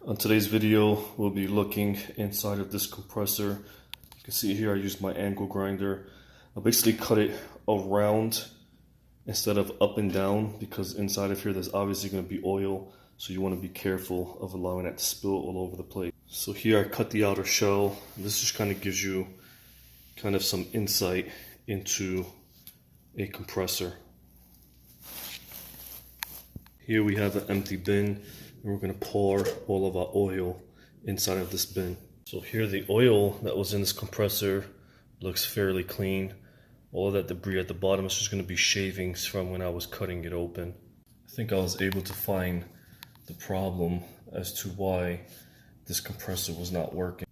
On today's video, we'll be looking inside of this compressor. You can see here I used my angle grinder. I basically cut it around instead of up and down because inside of here there's obviously going to be oil, so you want to be careful of allowing that to spill all over the place. So here I cut the outer shell. This just kind of gives you kind of some insight into a compressor. Here we have an empty bin, and we're going to pour all of our oil inside of this bin. So here the oil that was in this compressor looks fairly clean. All of that debris at the bottom is just going to be shavings from when I was cutting it open. I think I was able to find the problem as to why this compressor was not working.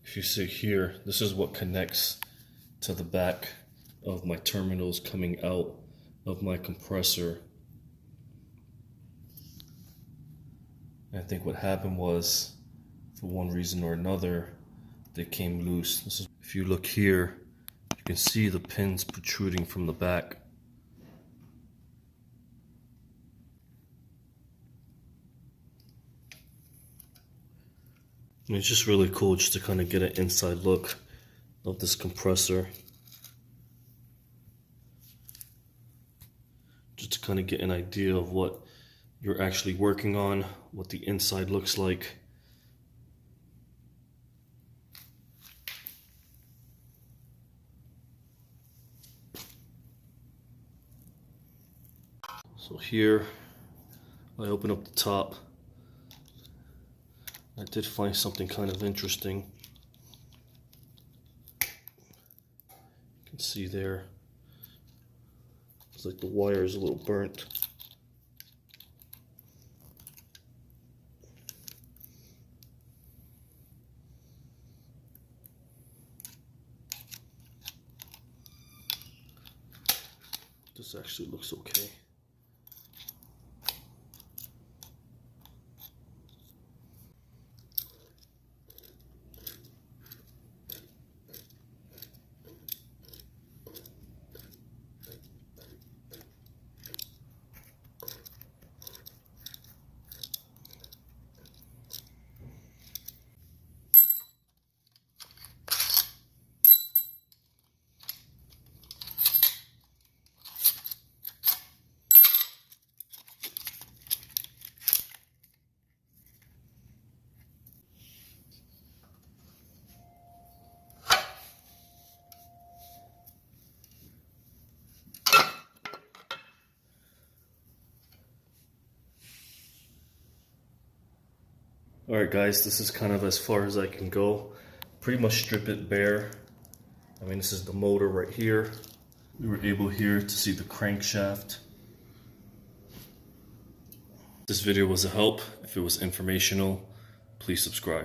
If you see here, this is what connects to the back of my terminals coming out of my compressor. I think what happened was, for one reason or another, they came loose. If you look here, you can see the pins protruding from the back. And it's just really cool just to kind of get an inside look of this compressor. Just to kind of get an idea of what you're actually working on, what the inside looks like. So here, I open up the top. I did find something kind of interesting. You can see there, it's like the wire is a little burnt. This actually looks okay. Alright guys, this is kind of as far as I can go. Pretty much strip it bare. I mean, this is the motor right here. We were able here to see the crankshaft. This video was a help. If it was informational, please subscribe.